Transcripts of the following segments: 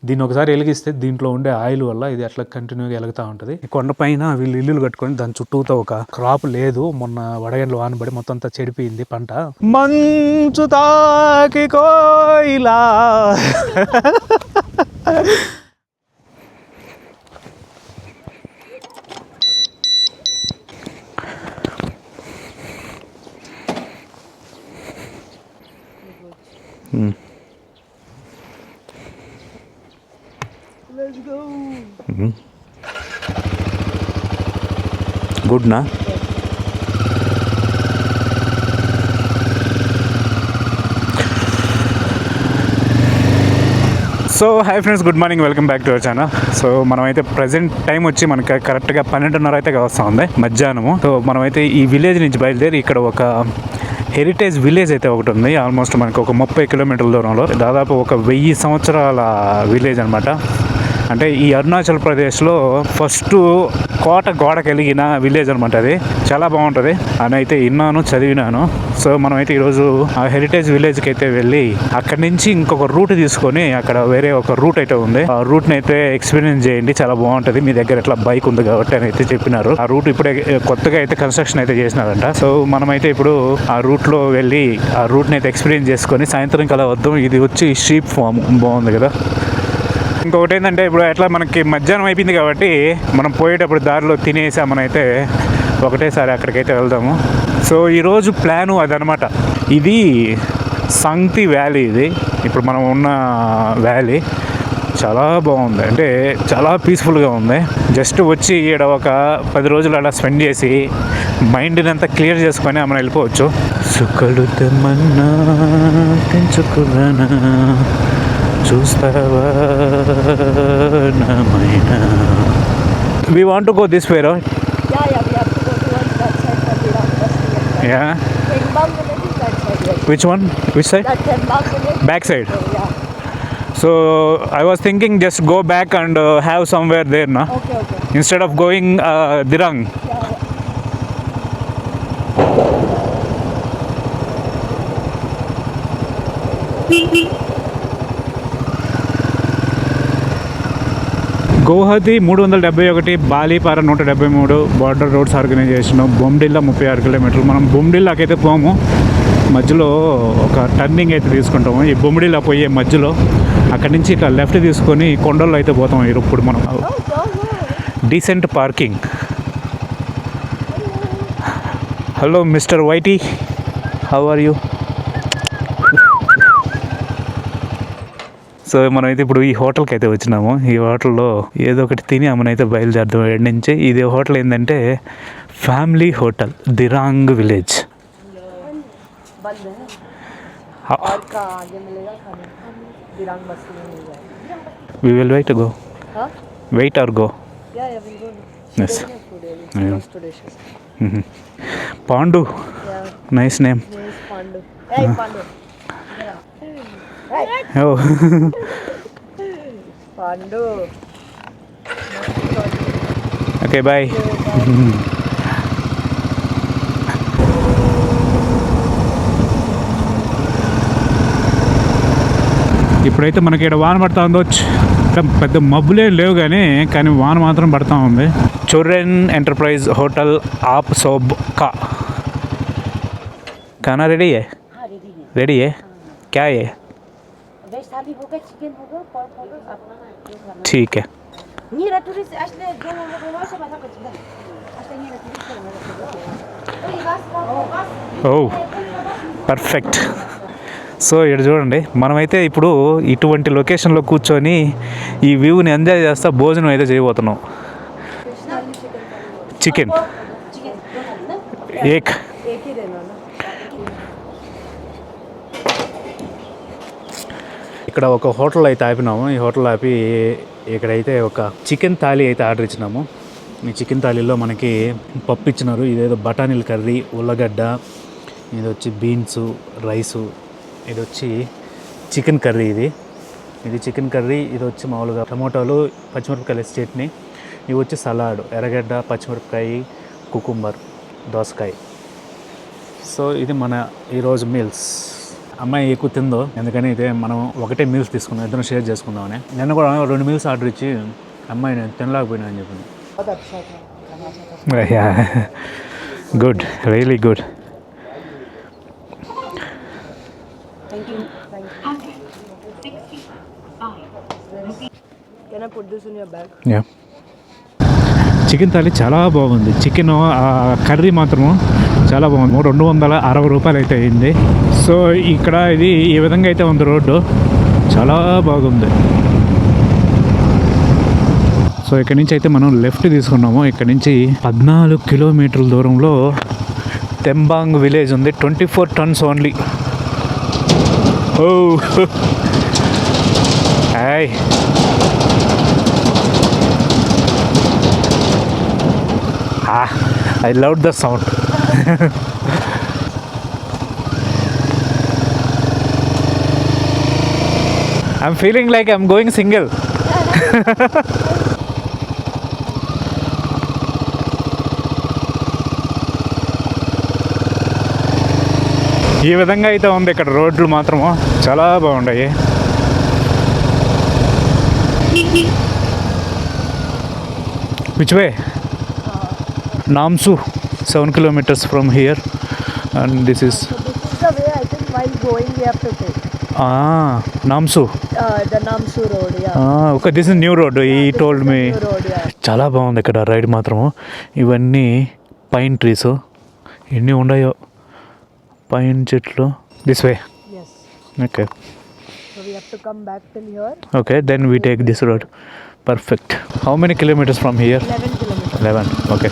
దీన్ని ఒకసారి వెలిగిస్తే దీంట్లో ఉండే ఆయిల్ వల్ల ఇది అట్లా కంటిన్యూగా వెలుగుతూ ఉంటుంది. కొండపైన వీళ్ళు ఇల్లులు కట్టుకొని దాని చుట్టూతో ఒక క్రాప్ లేదు. మొన్న వడగండ్లు వానబడి మొత్తం అంతా చెడిపోయింది పంట. మంచు తాకి కోయిలా గుడ్ నా. So hi friends, good morning, welcome back to our channel. So మనమైతే ప్రజెంట్ టైం వచ్చి మనకి కరెక్ట్గా 12:30 అయితే వస్తూ ఉంది మధ్యాహ్నము. సో మనమైతే ఈ విలేజ్ నుంచి బయలుదేరి ఇక్కడ ఒక హెరిటేజ్ విలేజ్ అయితే ఒకటి ఉంది. ఆల్మోస్ట్ మనకు ఒక 30 కిలోమీటర్ల దూరంలో, దాదాపు ఒక 1000 సంవత్సరాల విలేజ్ అనమాట. అంటే ఈ అరుణాచల్ ప్రదేశ్లో ఫస్ట్ కోట గోడ కలిగిన విలేజ్ అనమాట. అది చాలా బాగుంటుంది అని అయితే విన్నాను, చదివినాను. సో మనమైతే ఈరోజు ఆ హెరిటేజ్ విలేజ్కి అయితే వెళ్ళి అక్కడి నుంచి ఇంకొక రూట్ తీసుకొని అక్కడ వేరే ఒక రూట్ అయితే ఉంది. ఆ రూట్ని అయితే ఎక్స్పీరియన్స్ చేయండి, చాలా బాగుంటుంది. మీ దగ్గర ఎట్లా బైక్ ఉంది కాబట్టి అని అయితే చెప్పినారు. ఆ రూట్ ఇప్పుడే కొత్తగా అయితే కన్స్ట్రక్షన్ అయితే చేసినారంట. సో మనమైతే ఇప్పుడు ఆ రూట్లో వెళ్ళి ఆ రూట్ని అయితే ఎక్స్పీరియన్స్ చేసుకొని సాయంత్రం కలా వద్దాం. ఇది వచ్చి షీప్ ఫామ్, బాగుంది కదా. ఇంకొకటి ఏంటంటే ఇప్పుడు ఎట్లా మనకి మధ్యాహ్నం అయిపోయింది కాబట్టి మనం పోయేటప్పుడు దారిలో తినేసామనైతే ఒకటేసారి అక్కడికైతే వెళ్దాము. సో ఈరోజు ప్లాను అదనమాట. ఇది సంగ్తి వ్యాలీ. ఇది ఇప్పుడు మనం ఉన్న వ్యాలీ చాలా బాగుంది, అంటే చాలా పీస్ఫుల్గా ఉంది. జస్ట్ వచ్చి ఇక్కడ ఒక 10 రోజులు అలా స్పెండ్ చేసి మైండ్ని అంతా క్లియర్ చేసుకొని మనం వెళ్ళిపోవచ్చు. సుఖడు తెమ్మన్నా తెంచుకురానా చూస్తావా నామైనా. We want to go this way, right? Yeah, we have to go towards that side for the round. Yeah. Tenbang village is that side. Yes. Which one? Which side? That Tenbang village. Back side. Oh, yeah. So I was thinking just go back and have somewhere there, na? Okay. Instead of going Dirang. Yeah. Guwahati 371, Balipara 173, border roads organisation, Bomdila 36 కిలోమీటర్లు. మనం బొమ్డిల్లాకైతే పోము, మధ్యలో ఒక turning అయితే తీసుకుంటాము. ఈ బొమ్మిడిలా పోయే మధ్యలో అక్కడి నుంచి ఇట్లా లెఫ్ట్ తీసుకొని కొండల్లో అయితే పోతాం. ఇప్పుడు మనం decent parking. Hello mister Whitey, how are you? So మనమైతే ఇప్పుడు ఈ హోటల్కి అయితే వచ్చినాము. ఈ హోటల్లో ఏదో ఒకటి తిని మనమైతే బయలుదేరదాం ఏడు నుంచి. ఇది హోటల్ ఏంటంటే family hotel, Dirang village. We will wait to go. Huh? Wait or go? Yeah, we'll go. Yes. Yeah. Pandu. Yeah. Nice name. Yes, Pandu. Hey, Pandu. Oh. Pandu. Okay, bye. ఇప్పుడైతే మనకి ఇక్కడ వాన పడతా ఉందో, పెద్ద మబ్బులే లేవు కానీ వాన మాత్రం పడతా ఉంది. చొర్రెన్ ఎంటర్ప్రైజ్ హోటల్ ఆప్ సోబ్ కా खाना रेडी है? हाँ, रेडी है। क्या है? वेज थाली होगा, चिकन होगा, पर्क होगा, अपना ठीक है. नीरा टूरिस्ट असले जो लोग से बात करते हैं असले नीरा टूरिस्ट ఓ పర్ఫెక్ట్. సో ఇక్కడ చూడండి, మనమైతే ఇప్పుడు ఇటువంటి లొకేషన్లో కూర్చొని ఈ వ్యూని ఎంజాయ్ చేస్తా భోజనం అయితే చేయబోతున్నాం. చికెన్ ఏక్. ఇక్కడ ఒక హోటల్ అయితే ఆపినాము. ఈ హోటల్ ఆపి ఇక్కడైతే ఒక చికెన్ థాలీ అయితే ఆర్డర్ ఇచ్చినాము. ఈ చికెన్ థాలీలో మనకి పప్పు ఇచ్చినారు, ఇదేదో బఠానీల కర్రీ, ఉల్లగడ్డ, ఇది వచ్చి బీన్స్, రైసు, ఇది వచ్చి చికెన్ కర్రీ. ఇది చికెన్ కర్రీ. ఇది వచ్చి మామూలుగా టమోటాలు, పచ్చిమిరపకాయలు చట్నీ. ఇవి వచ్చి సలాడ్, ఎర్రగడ్డ, పచ్చిమిరపకాయ, కుకుంబర్, దోసకాయ. సో ఇది మన ఈరోజు మీల్స్. అమ్మాయి ఎక్కువ తిందో, ఎందుకని అయితే మనం ఒకటే మీల్స్ తీసుకుందాం, ఇద్దరం షేర్ చేసుకుందామని. నిన్న కూడా 2 మీల్స్ ఆర్డర్ ఇచ్చి అమ్మాయి నేను తినలేకపోయినా అని చెప్పింది. बहुत अच्छा था, खाना अच्छा था। Good, really good. Thank you. Can I put this in your bag? Yeah, chicken thali చాలా బాగుంది. చికెన్ కర్రీ మాత్రము చాలా బాగుంది. 260 రూపాయలు అయితే అయింది. సో ఇక్కడ ఇది ఈ విధంగా అయితే ఉంది రోడ్డు, చాలా బాగుంది. సో ఇక్కడ నుంచి అయితే మనం లెఫ్ట్ తీసుకున్నాము. ఇక్కడ నుంచి 14 కిలోమీటర్ల దూరంలో తెంబాంగ్ విలేజ్ ఉంది. 24 tons only. Oh hi, I loved the sound. I'm feeling like I'm going single. ఈ విధంగా అయితే ఉంది ఇక్కడ రోడ్లు మాత్రము చాలా బాగున్నాయి. Which way? Namsu, 7 kilometers from here, and this is So this is the way I think while going we have to take. Namsu. The Namsu road, yeah. Okay, this is new road. He This told is the me. new road, yeah. చాలా బాగుంది ఇక్కడ ride మాత్రము. ఇవన్నీ pine trees, ఎన్ని ఉన్నాయో pine చెట్లు. This way. Yes. Okay, So we have to come back till here. Okay, then we take this road. Perfect. How many kilometres from here? 11 kilometers. 11. Okay.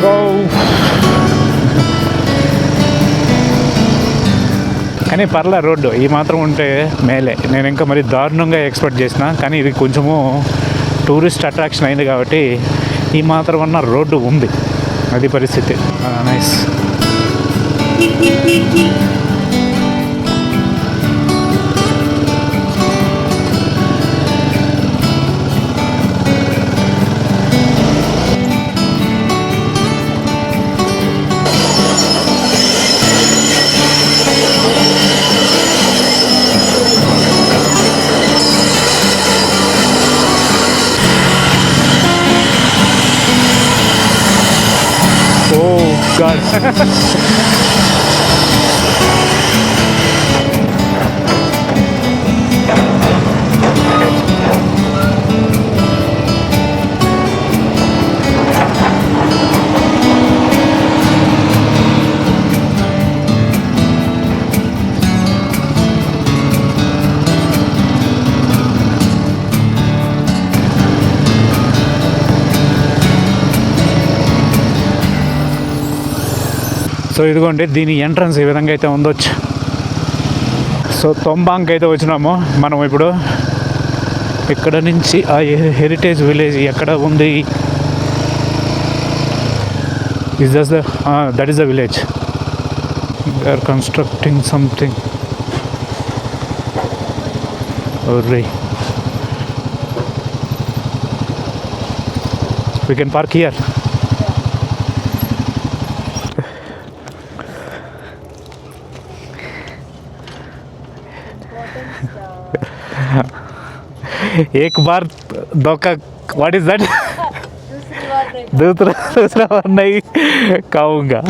Go. కానీ పర్లే, road ఈ మాత్రం ఉంటే మేలే. నేను ఇంకా మరి దారుణంగా ఎక్స్పెక్ట్ చేసిన, కానీ ఇది కొంచెము టూరిస్ట్ అట్రాక్షన్ అయింది కాబట్టి ఈ మాత్రం అన్న రోడ్డు ఉంది, అది పరిస్థితి. నైస్. God. సో ఇదిగోండి, దీని ఎంట్రన్స్ ఈ విధంగా అయితే ఉండొచ్చు. సో తొంబాంగ్ అయితే వచ్చినాము మనం ఇప్పుడు. ఇక్కడ నుంచి ఆ హెరిటేజ్ విలేజ్ ఎక్కడ ఉంది? That is the village. They are constructing something. We can park here. एक बार धोखा. What is that? दूसरा बार नहीं खाऊंगा.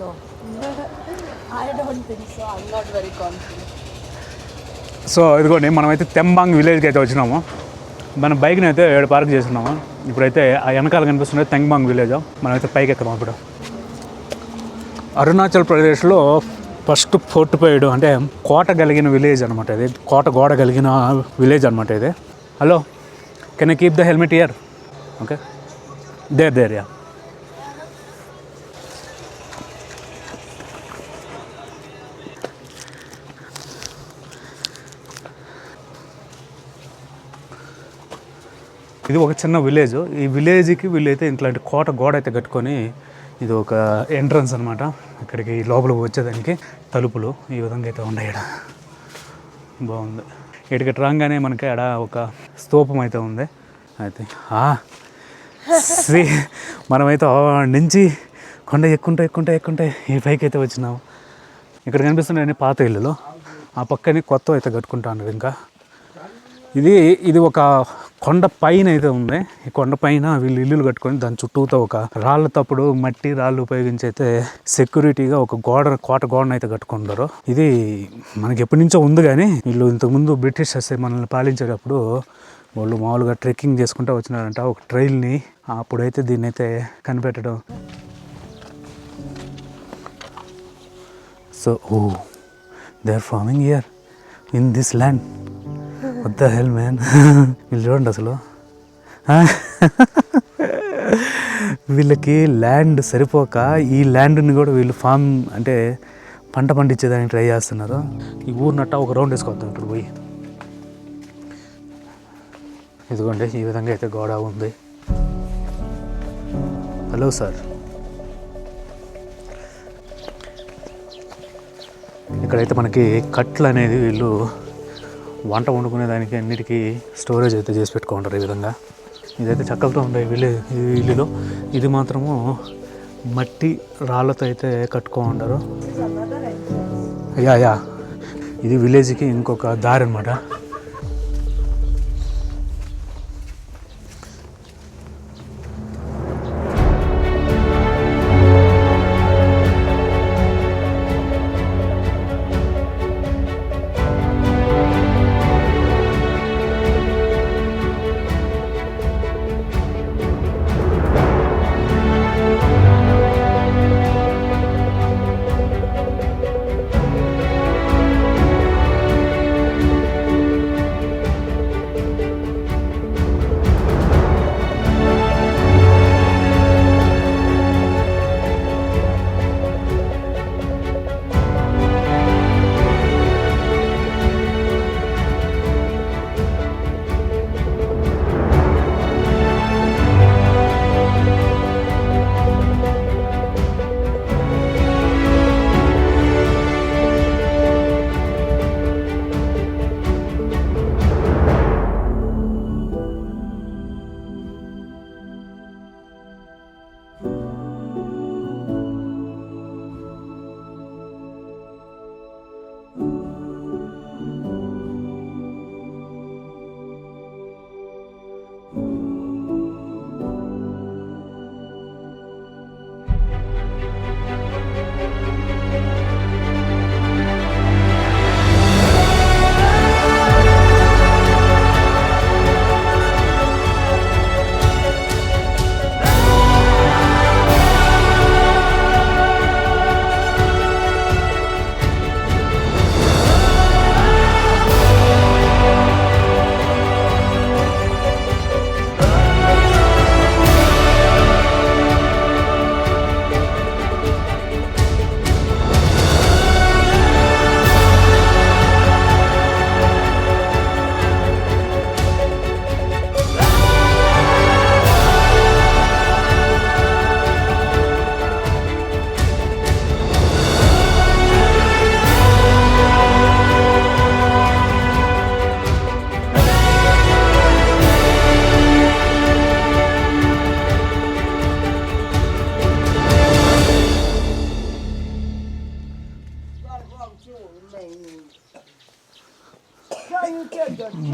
No. I don't think so. I'm not very confident. So ఇదిగోండి, మనమైతే తెంబాంగ్ విలేజ్కి అయితే వచ్చినాము. మన బైక్ని అయితే ఏడు పార్క్ చేస్తున్నాము. ఇప్పుడైతే ఆ వెనకాల కనిపిస్తున్నది తెంబాంగ్ విలేజ్. మనమైతే పైకి ఎక్కుతాము. ఇప్పుడు అరుణాచల్ ప్రదేశ్లో ఫస్ట్ ఫోర్టిఫైడ్ అంటే కోట కలిగిన విలేజ్ అనమాట ఇది. కోట గోడ కలిగిన విలేజ్ అనమాట ఇది. Hello, can I keep the helmet here? Okay, there ya. ఇది ఒక చిన్న విలేజ్. ఈ విలేజ్కి వీళ్ళైతే ఇట్లాంటి కోట గోడ అయితే కట్టుకొని ఇది ఒక ఎంట్రన్స్ అనమాట. ఇక్కడికి లోపలికి వచ్చేదానికి తలుపులు ఈ విధంగా అయితే ఉన్నాయి. ఇక్కడ బాగుంది. ఇక్కడికి రాగానే మనకి ఆడ ఒక స్తూపం అయితే ఉంది. అయితే మనమైతే నుంచి కొండ ఎక్కుంటే ఈ పైకి అయితే వచ్చినాము. ఇక్కడ కనిపిస్తున్నాయి పాత ఇల్లులు. ఆ పక్కనే కొత్త అయితే కట్టుకుంటా ఉన్నారు. ఇంకా ఇది ఒక కొండ పైన అయితే ఉంది. ఈ కొండ పైన వీళ్ళు ఇల్లులు కట్టుకొని దాని చుట్టూతో ఒక రాళ్ళ తప్పుడు మట్టి రాళ్ళు ఉపయోగించి అయితే సెక్యూరిటీగా ఒక కోట గోడను అయితే కట్టుకుంటారు. ఇది మనకి ఎప్పటి నుంచో ఉంది, కానీ వీళ్ళు ఇంతకుముందు బ్రిటిషర్స్ మనల్ని పాలించేటప్పుడు వాళ్ళు మామూలుగా ట్రెక్కింగ్ చేసుకుంటూ వచ్చినారంట ఒక ట్రైల్ని. అప్పుడైతే దీన్ని అయితే కనిపెట్టడం. So they are farming here in this land. What the hell man. వీళ్ళు చూడండి అసలు వీళ్ళకి ల్యాండ్ సరిపోక ఈ ల్యాండ్ని కూడా వీళ్ళు ఫామ్ అంటే పంట పండించేదానికి ట్రై చేస్తున్నారు. ఈ ఊరినట్ట ఒక రౌండ్ వేసుకోవద్దాం ఇప్పుడు పోయి. ఇదిగోండి ఈ విధంగా అయితే గోడ ఉంది. Hello sir. ఇక్కడైతే మనకి కట్లు అనేది వీళ్ళు వంట వండుకునే దానికి అన్నిటికీ స్టోరేజ్ అయితే చేసి పెట్టుకుంటారు. ఈ విధంగా ఇదైతే చెక్కలతో ఉండే ఇల్లులో ఇది మాత్రము మట్టి రాళ్ళతో అయితే కట్టుకుంటారు. యా ఇది విలేజ్కి ఇంకొక దారి అనమాట.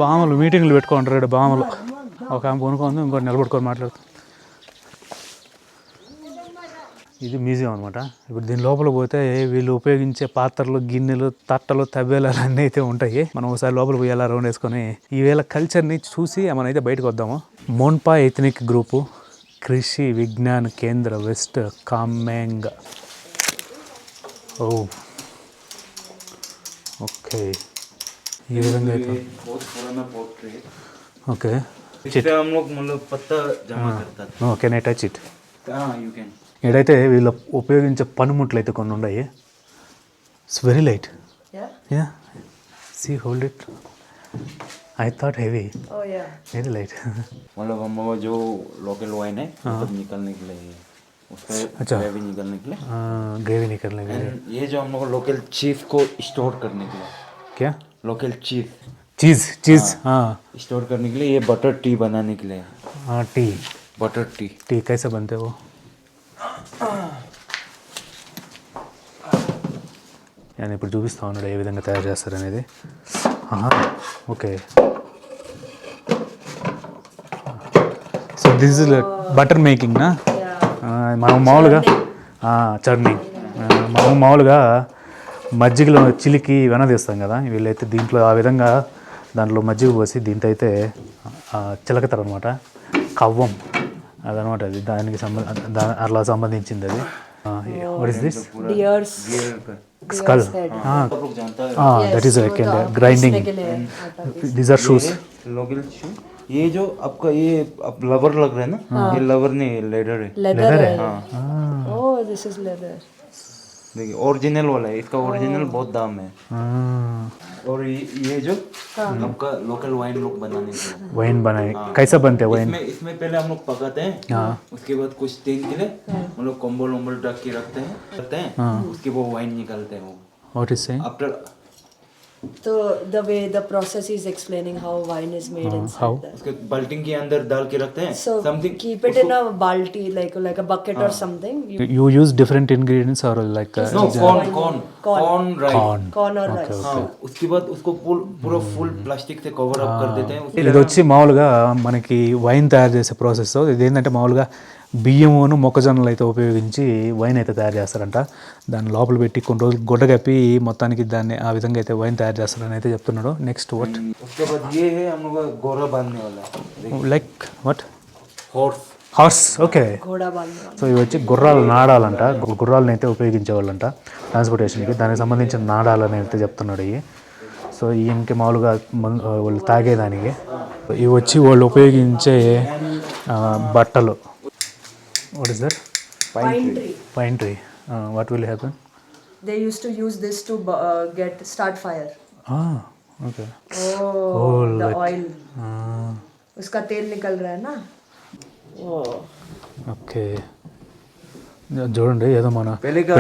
బామలు మీటింగ్లు పెట్టుకుంటారు. బామలు ఒక ఆమె కొనుక్కుంది, ఇంకోటి నిలబడుకొని మాట్లాడుతుంది. ఇది మ్యూజియం అనమాట. ఇప్పుడు దీని లోపల పోతే వీళ్ళు ఉపయోగించే పాత్రలు, గిన్నెలు, తట్టలు, తబేలాలు అన్నీ అయితే ఉంటాయి. మనం ఒకసారి లోపల పోయి అలా రౌండ్ వేసుకొని ఈ వేళ కల్చర్ని చూసి మనం అయితే బయటకు వద్దాము. మోన్పా ఎథనిక్ గ్రూపు, కృషి విజ్ఞాన కేంద్ర, వెస్ట్ కామెంగ్. ఓకే, ఈ విధంగా అయితే okay. Can I touch it? ఇక్కడైతే వీళ్ళు ఉపయోగించే పనిముట్లు అయితే కొన్ని ఉన్నాయి. It's very light. Ya, see, hold it. I thought heavy. Oh yeah. Very light. मतलब हम वो जो लोकल वाइन है तब निकलने के लिए उसका अच्छा। ग्रेवी निकलने के लिए। ग्रेवी निकलने के लिए। एंड ये जो हम लोग लोकल चीज़ को स्टोर करने के लिए, क्या लोकल चीज़ चीज़ हाँ स्टोर करने के लिए, ये बटर टी बनाने के लिए, हाँ टी बटर टी। టీ कैसे बनते हैं वो నేను ఇప్పుడు చూపిస్తా ఉన్నాడు ఏ విధంగా తయారు చేస్తారు అనేది okay so this is butter making నా మనం మామూలుగా చర్నింగ్ మనం మామూలుగా మజ్జిగలో చిలికి వెనదీస్తాం కదా వీళ్ళైతే దీంట్లో ఆ విధంగా దాంట్లో మజ్జిగ పోసి దీంతో అయితే చిలకతారు అనమాట కవ్వం అదనమాట అది దానికి అట్లా సంబంధించింది అది what is this Deer's skull लोग जानता है దట్ ఈస్ గ్రైండింగ్ के लिए आटा దీస్ ఆర్ షూస్ लोकल शू। ये जो आपका ये अब लवर लग रहा है ना, ये लवर नहीं लेदर है। leather है। Oh, this is leather. देखिए ओरिजिनल वाला है, इसका ओरिजिनल बहुत दाम है। और ये जो आपका लोकल वाइन लोग बनाने के लिए, వైన్ बनाए कैसा बनते हैं वाइन इसमें पहले हम लोग पकाते हैं, उसके बाद कुछ दिन के लिए हम लोग कंबल वम्बल ढक के रखते हैं, उसके वो वाइन निकालते हैं वो what is saying after. So the way the process is explaining how wine is made inside how? that. उसके बाल्टी के अंदर डाल के रखते हैं So something. keep it in a balti, like a bucket or something. You use different ingredients or like no corn rice Corn or rice. हाँ, उसके बाद उसको पूरा फुल प्लास्टिक से कवर अप कर देते हैं। ఇది వచ్చి మామూలుగా మనకి వైన్ తయారు చేసే ప్రాసెస్ ఇది ఏంటంటే మామూలుగా బియ్యమును మొక్కజొన్నలు అయితే ఉపయోగించి వైన్ అయితే తయారు చేస్తారంట దాన్ని లోపల పెట్టి కొన్ని రోజులు గుడ్డ కప్పి మొత్తానికి దాన్ని ఆ విధంగా అయితే వైన్ తయారు చేస్తారని అయితే చెప్తున్నాడు నెక్స్ట్ వాట్ उसके बाद ये है हम लोग का गोरा बांधने वाला like what horse. Horse okay Ghoda bandhna. So ఇవి వచ్చి గుర్రాలు నాడాలంట గుర్రాలను అయితే ఉపయోగించేవాళ్ళంట ట్రాన్స్పోర్టేషన్కి దానికి సంబంధించిన నాడాలని అయితే చెప్తున్నాడు ఇవి సో ఈయనకి మామూలుగా వాళ్ళు తాగేదానికి ఇవి వచ్చి వాళ్ళు ఉపయోగించే బట్టలు what is that Pine tree. Pine tree what will happen They used to use this to start fire. Okay Oh, the oil. उसका तेल निकल रहा है ना. Oh. ఓకే చూడండి ఏదో మన पहले का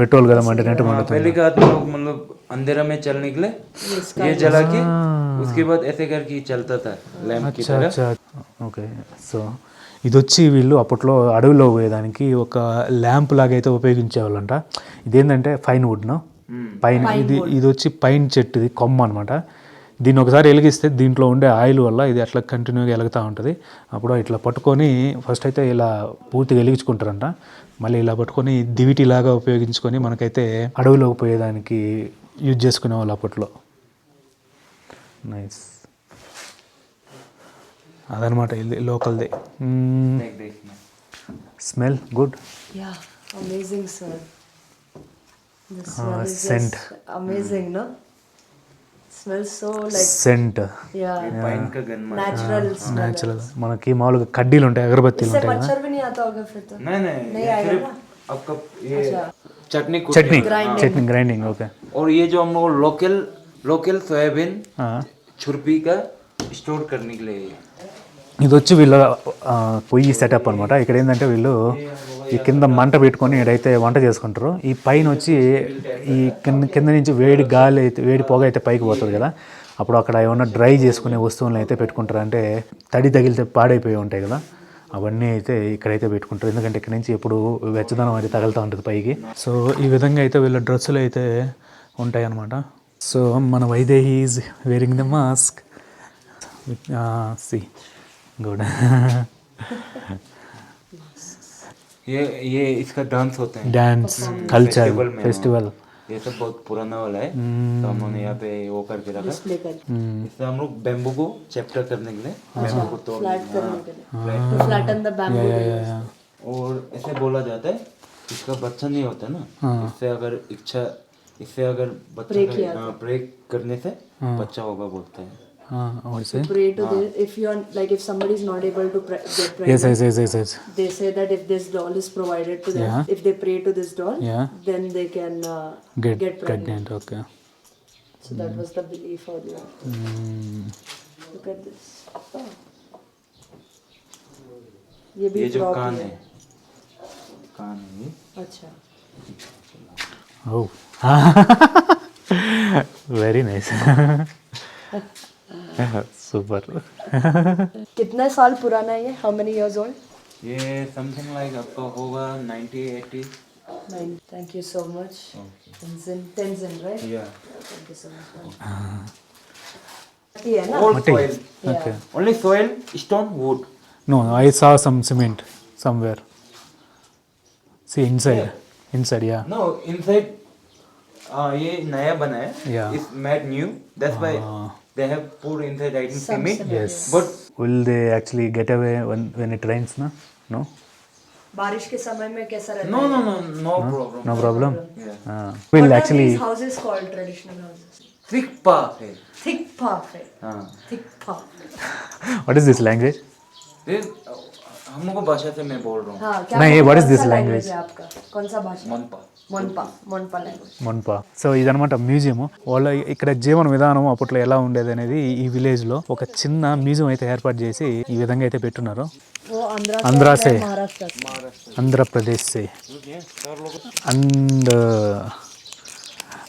పెట్రోల్ కదా మండినట్టు మండుతుంది पहले का आदमी लोग मतलब अंधेरा में चलने के लिए ये जला के उसके बाद ऐसे करके चलता था लैंप की तरह। అచ్చా ఓకే సో ఇది వచ్చి వీళ్ళు అప్పట్లో అడవిలో పోయేదానికి ఒక ల్యాంప్ లాగా అయితే ఉపయోగించేవాళ్ళంట ఇదేంటంటే ఫైన్ వుడ్ను పైన ఇది వచ్చి పైన్ చెట్టుది కొమ్మ అనమాట దీన్ని ఒకసారి వెలిగిస్తే దీంట్లో ఉండే ఆయిల్ వల్ల ఇది అట్లా కంటిన్యూగా వెలుగుతూ ఉంటుంది అప్పుడు ఇట్లా పట్టుకొని ఫస్ట్ అయితే ఇలా పూర్తిగా వెలిగించుకుంటారంట మళ్ళీ ఇలా పట్టుకొని దివిటిలాగా ఉపయోగించుకొని మనకైతే అడవిలోకి పోయేదానికి యూజ్ చేసుకునే వాళ్ళు అప్పట్లో నైస్ అదనమాట ఇది లోకల్ది smell good Yeah, amazing smell. The smell is scent. just amazing, no? Smells so like scent yeah, pine का गन natural smell. న్యాచురల్ మనకి మామూలుగా కడ్డీలు ఉంటాయి అగరబత్తీలు इससे ఉంటాయి కదా मच्छर भी नहीं आता होगा फिर तो. नहीं ये आएगा सिर्फ ना? आपका ये चटनी చట్నీ చట్నీ గ్రైండింగ్ ఓకే और ये जो हम लोग लोकल सोयाबीन छुर्पी का स्टोर करने के लिए ఇది వచ్చి వీళ్ళ పొయ్యి సెటప్ అనమాట ఇక్కడ ఏంటంటే వీళ్ళు ఈ కింద మంట పెట్టుకొని ఇక్కడైతే వంట చేసుకుంటారు ఈ పైన వచ్చి ఈ కింద నుంచి వేడి గాలి అయితే వేడి పొగ అయితే పైకి పోతుంది కదా అప్పుడు అక్కడ ఏమన్నా డ్రై చేసుకునే వస్తువులను అయితే పెట్టుకుంటారు అంటే తడి తగిలితే పాడైపోయి ఉంటాయి కదా అవన్నీ అయితే ఇక్కడైతే పెట్టుకుంటారు ఎందుకంటే ఇక్కడ నుంచి ఎప్పుడు వెచ్చదనం అయితే తగులుతూ ఉంటుంది పైకి సో ఈ విధంగా అయితే వీళ్ళ డ్రెస్సులు అయితే ఉంటాయి అన్నమాట సో మన Vaidehi is wearing the mask సి गुड ये इसका डांस होता है डांस कल्चर फेस्टिवल ये सब बहुत पुराना वाला है तो हमने यहाँ पे वो करके रखा Display कर. इससे हम लोग बैम्बू को चैप्टर करने के लिए बैम्बू को तोड़ Flat करने के लिए. To flatten the bamboo. they use. और ऐसे बोला जाता है इसका बच्चा नहीं होता ना इससे अगर बच्चा ब्रेक करने से बच्चा होगा बोलते हैं और से Pray to this. If you are like if somebody is not able to get pregnant, yes they say that if this doll is provided to them, Yeah. if they pray to this doll, Yeah. then they can get pregnant okay So that was the belief earlier. Look at this. Oh. ये भी ये जो frog कान है. है कहाँ नहीं अच्छा ఓ very nice super. कितने साल पुराना है ये? How many years old? ये समथिंग लाइक आपका होगा 90-80. Thank you so much. Tenzin, right? Yeah. Thank you so much. मट्टी है ना? Old soil. Okay. Only soil, stone, wood. No, I saw some cement somewhere. See inside, yeah. No, inside. ये नया बना है. Yeah. It's made new. That's why they have put inside writing cement. Yes. But Will they actually get away when it rains, na? No? बारिश के समय में कैसा रहता no है? problem. No problem? Yeah. Will What are actually... these houses called, traditional houses? Thick path है. Thick path है. हाँ. Thick path. What is this language? ये हम लोग को भाषा से मैं बोल रहा हूँ. हाँ, क्या नहीं, कौन what is सा this language language? है आपका? कौन सा भाषा? मोनपा लैंग्वेज. మొన్పా. సో ఇదనమాట మ్యూజియం. వాళ్ళ ఇక్కడ జీవన విధానం అప్పట్లో ఎలా ఉండేది అనేది ఈ విలేజ్లో ఒక చిన్న మ్యూజియం అయితే ఏర్పాటు చేసి ఈ విధంగా అయితే పెట్టున్నారు. वो आंध्रा से, महाराष्ट्र से. आंध्र प्रदेश से. And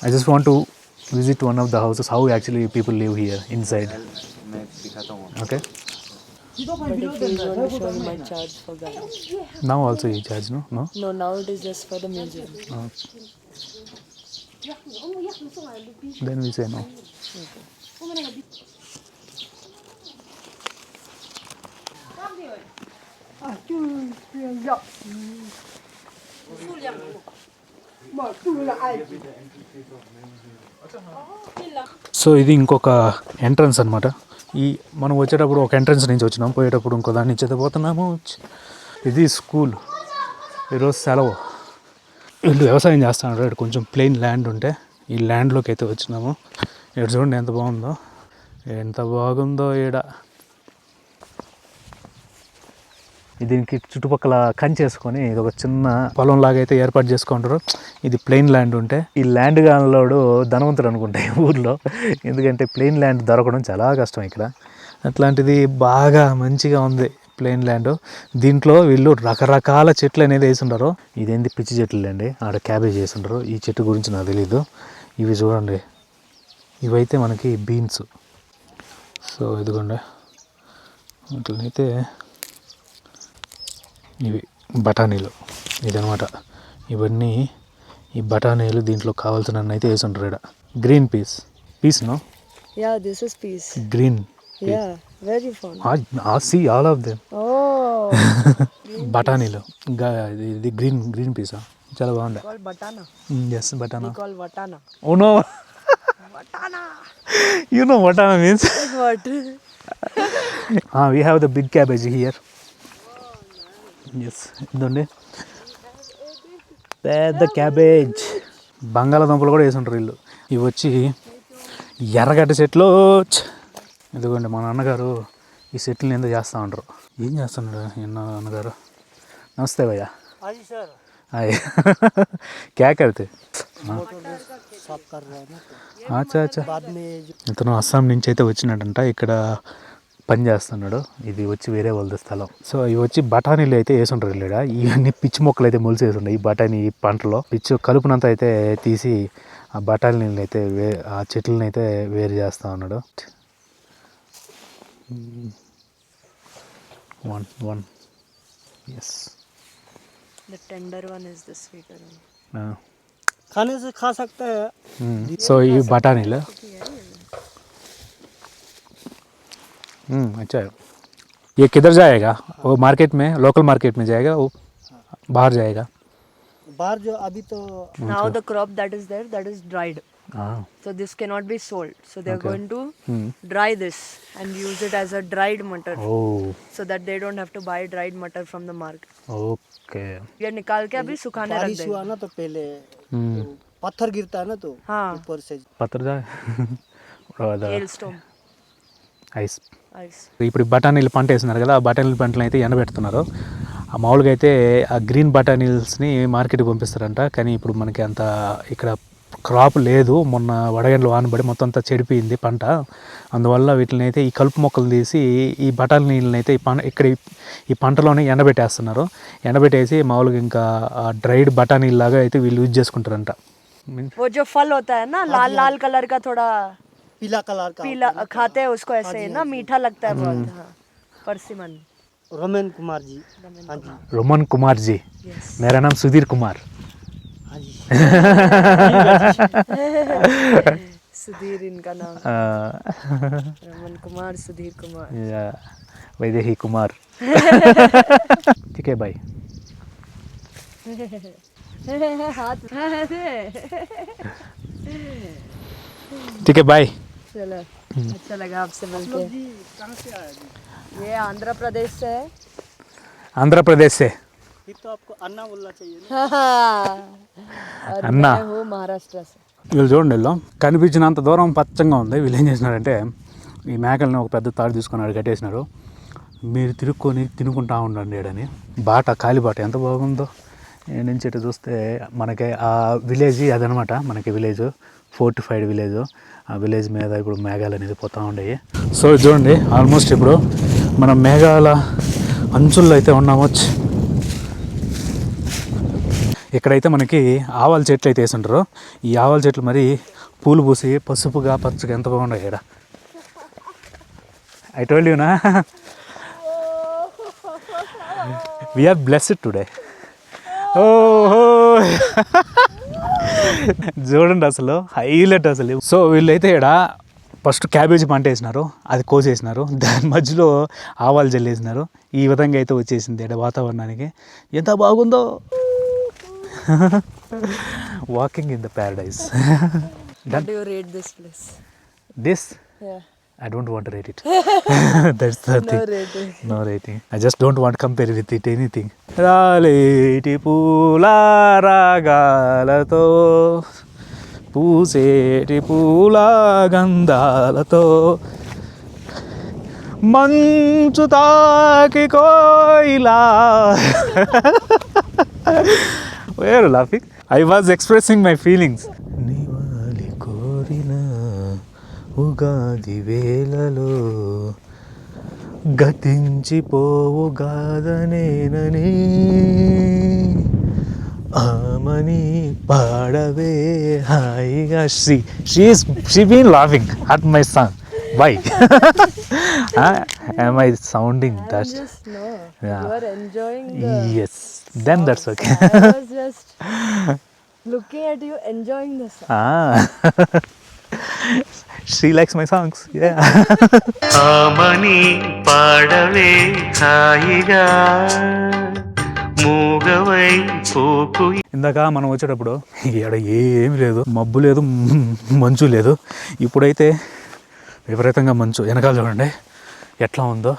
I just want to visit one of the houses, how actually people live here inside. मैं दिखाता हूँ. Okay. But if you want to show, you might charge for guidance. Now also you charge, no? No? No, now it is just for the museum. Then we say no. So ఇది ఇంకొక entrance అనమాట. ఈ మనం వచ్చేటప్పుడు ఒక entrance నుంచి వచ్చినాం, పోయేటప్పుడు ఇంకో దాని నుంచి అయితే పోతున్నాము. ఇది స్కూల్. ఈరోజు సెలవు. వీళ్ళు వ్యవసాయం చేస్తున్నారు. ఇక్కడ కొంచెం ప్లెయిన్ ల్యాండ్ ఉంటే ఈ ల్యాండ్లోకి అయితే వచ్చినాము. ఇక్కడ చూడండి ఎంత బాగుందో ఈడ. దీనికి చుట్టుపక్కల కంచేసుకొని ఇది ఒక చిన్న పొలం లాగా అయితే ఏర్పాటు చేసుకుంటారు. ఇది ప్లెయిన్ ల్యాండ్ ఉంటే ఈ ల్యాండ్ గానలోడు ధనవంతుడు అనుకుంటా ఈ ఊర్లో. ఎందుకంటే ప్లెయిన్ ల్యాండ్ దొరకడం చాలా కష్టం ఇక్కడ. అట్లాంటిది బాగా మంచిగా ఉంది ప్లెయిన్ ల్యాండ్. దీంట్లో వీళ్ళు రకరకాల చెట్లు అనేది వేసుంటారు. ఇదేంటి పిచ్చి చెట్లు అండి, ఆడ క్యాబేజ్ వేసుంటారు. ఈ చెట్టు గురించి నాకు తెలీదు. ఇవి చూడండి, ఇవైతే మనకి బీన్స్. సో ఇదిగోండి, అట్లనైతే ఇవి బఠానీలు. ఇదనమాట ఇవన్నీ. ఈ బఠానీలు దీంట్లో కావాల్సిన అయితే వేసుంటారు ఇక్కడ. Green peas no? Yeah, this is peas. Green. Yeah, where you found? See all of them. Oh, బఠానీలు. ఇది గ్రీన్ పీసా? చాలా బాగుంది. called batana. Yes, batana. We call watana. Oh no. Watana. You know watana means? What? We have the big cabbage here. Yes, ఇదండి పెద్ద cabbage. బంగాళాదుంపలు కూడా వేసుంటారు వీళ్ళు. ఇవి వచ్చి ఎర్రగడ్డ చెట్లు. ఇదిగోండి మా నాన్నగారు ఈ చెట్లని ఏందో చేస్తూ ఉంటారు. ఏం చేస్తున్నాడు నాన్నగారు? నమస్తే భయ్యా. హాయ్. క్యా కర్తే? అచ్చా. ఇతను అస్సాం నుంచి అయితే వచ్చినాడంట, ఇక్కడ పని చేస్తున్నాడు. ఇది వచ్చి వేరే వాళ్ళది స్థలం. సో ఇవి వచ్చి బఠానీలు అయితే వేసుంటారు ఇక్కడ. ఇవన్నీ పిచ్చి మొక్కలు అయితే మొలిసి వేసుంటాయి. ఈ బఠానీ పంటలో పిచ్చి కలుపునంతా అయితే తీసి ఆ బఠానీలు అయితే ఆ చెట్లను అయితే వేరు చేస్తూ ఉన్నాడు. one. Yes. The tender one is the sweeter one. खाने से खा सकते हैं. సో ఈ బఠానీలు. अच्छा, ये किधर जाएगा? वो मार्केट में, लोकल मार्केट में जाएगा, वो बाहर जाएगा? बाहर जो अभी तो Now the crop that is there, that is dried. हाँ. So this cannot be sold. So they are Okay. going to dry this and use it as a dried mutton, Oh, so that they don't have to buy dried mutton from the market. okay. ये निकाल के अभी सुखाने रख बारिश देंगे. हुआ ना तो पहले तो पत्थर गिरता है ना तो हाँ, ऊपर से पत्थर जाए. hailstorm, ice. ice. ఇప్పుడు ఈ బఠానీలు పంట వేస్తున్నారు కదా, ఆ బఠానీల పంటలు అయితే ఎండబెడుతున్నారు. ఆ మామూలుగా అయితే ఆ గ్రీన్ బఠానీల్స్ని మార్కెట్కి పంపిస్తారంట. కానీ ఇప్పుడు మనకి అంత ఇక్కడ క్రాప్ లేదు. మొన్న వడగండ్లు వానబడి మొత్తం అంతా చెడిపోయింది పంట. అందువల్ల వీటిని అయితే ఈ కలుపు మొక్కలు తీసి ఈ బఠానీ నీళ్ళని అయితే ఈ పంటలోనే ఎండబెట్టేస్తున్నారు. ఎండబెట్టేసి మామూలుగా ఇంకా డ్రైడ్ బఠానీలాగా అయితే వీళ్ళు యూజ్ చేసుకుంటారంట. वो जो फल होता है ना लाल लाल कलर का, थोड़ा पीला कलर का पीला खाते हैं उसको, ऐसे ना मीठा लगता है बहुत. हाँ, परसिमन. रोमन कुमार जी। हाँ जी रोमन कुमार जी, मेरा नाम सुधीर कुमार. हाँ जी सुधीर इनका नाम. रमन कुमार, सुधीर कुमार. वैदेही कुमार. ठीक है भाई. हाथ ठीक है भाई. चलो, अच्छा लगा आपसे मिलके. जी कहाँ से आया जी? ये आंध्र प्रदेश से है. आंध्र प्रदेश से. फिर तो आपको अन्ना बोलना चाहिए ना। और अन्ना. मैं हूँ महाराष्ट्र से. వీళ్ళు చూడండి, వీళ్ళు కనిపించినంత దూరం పచ్చంగా ఉంది. వీళ్ళు ఏం చేసినారంటే ఈ మేకల్ని ఒక పెద్ద తాడు తీసుకొని కట్టేసినారు. మీరు తిరుక్కొని తినుకుంటా ఉండండి ఏడని. బాట ఖాళీ బాట ఎంత బాగుందో. నుంచి ఇటు చూస్తే మనకి ఆ విలేజ్ అదనమాట. మనకి విలేజ్ ఫోర్టిఫైడ్ విలేజ్. ఆ విలేజ్ మీద ఇప్పుడు మేఘాలు అనేది పోతూ ఉండేవి. సో చూడండి, ఆల్మోస్ట్ ఇప్పుడు మనం మేఘాల అంచుల్లో అయితే ఉన్నాము. ఇక్కడైతే మనకి ఆవాల చెట్లు అయితే వేసుంటారు. ఈ ఆవాల చెట్లు మరి పూలు పూసి పసుపుగా పచ్చగా ఎంత బాగుంటాయి ఇక్కడ. ఐ టోల్డ్ యూ నా, వీఆర్ బ్లెస్డ్ టుడే. ఓహో చూడండి అసలు హైలైట్ అసలు. సో వీళ్ళైతే ఇక్కడ ఫస్ట్ క్యాబేజీ పంట వేసినారు, అది కోసేసినారు. దాని మధ్యలో ఆవాలు జల్లేసినారు. ఈ విధంగా అయితే వచ్చేసింది ఇక్కడ వాతావరణానికి. ఎంత బాగుందో. Walking in the Paradise. How do you rate this place? This Yeah. I don't want to rate it. That's the No thing. rating. No rating. I just don't want to compare with it anything. రాలేటి పూల రాగాలతో పూసేటి పూల గంధాలతో మంచు తాకి కోయిలా. Why are you laughing? I was expressing my feelings. నివాలి కోరిన ఉగాది వేళలో గతించిపోవు గాదనేనని ఆమని పాడవే హాయిగా. She been laughing at my song. Why? Am I sounding that? Just no. Yeah. You are enjoying the. Yes. Then that's okay. I was just looking at you enjoying the song. She likes my songs. Yeah. Amani పాడవే హాయిగా మూగవై పోకు. ఇందాక మనం వచ్చేటప్పుడు ఇక్కడ ఏమి లేదు, మబ్బు లేదు, మంచు లేదు. ఇప్పుడైతే విపరీతంగా మంచు. వెనకాల చూడండి ఎట్లా ఉందో.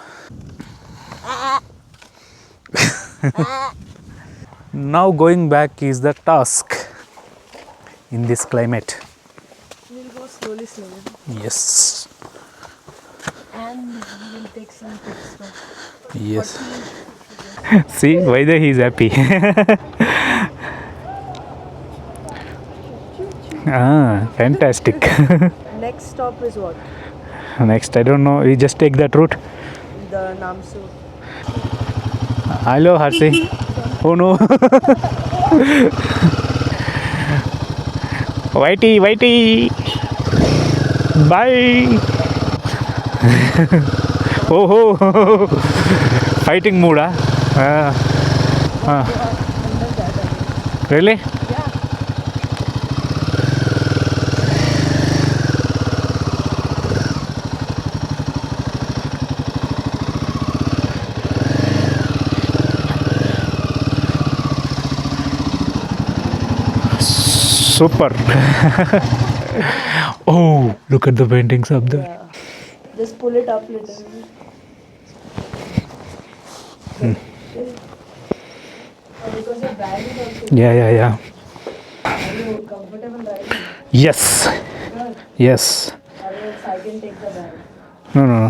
Now going back is the task in this climate. We'll go slowly. Yes. And we'll take some pictures. Yes. See, Vaidya, he is happy. Fantastic. Next stop is what? Next, I don't know. We just take that route. The Namsu. Hello, Harsi. Oh no. Whitey. Bye. Oh. Fighting mood, Really? Yeah. Super. Oh, look at the paintings up there. Yeah. Just pull it up little. Because your bag is also. Yeah. Are you comfortable riding? Yes. Good. Yes. Or else I can take the bag. No.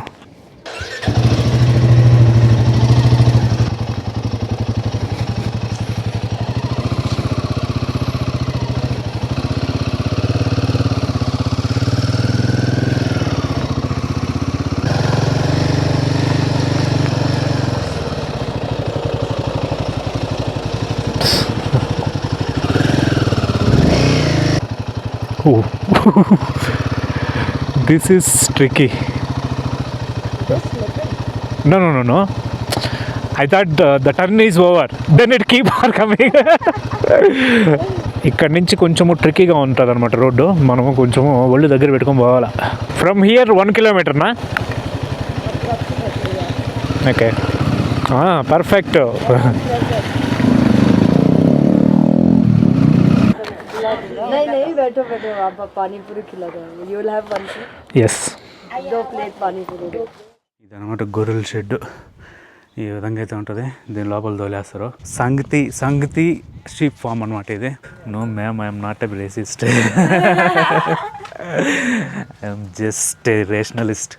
This is tricky. No. I thought the turn is over. Then it keep on coming. ఇక్కడ నుంచి కొంచెము ట్రిక్కీగా ఉంటుంది అనమాట road. మనము కొంచెము ఒళ్ళు దగ్గర పెట్టుకొని పోవాలా. ఫ్రమ్ హియర్ 1 kilometerనా? Okay, perfect. नहीं बैठो आप पानी पूरी खिला दो. You will have one plate. Yes, 2 plate पानी पूरी. ఇదనమాట గొర్రెల షెడ్. ఈ విధంగా అయితే ఉంటుంది. దీని లోపల తోలేస్తారు. సంగతి షీప్ ఫామ్ అనమాట ఇది. No ma'am, I'm not a racist, I'm just a rationalist.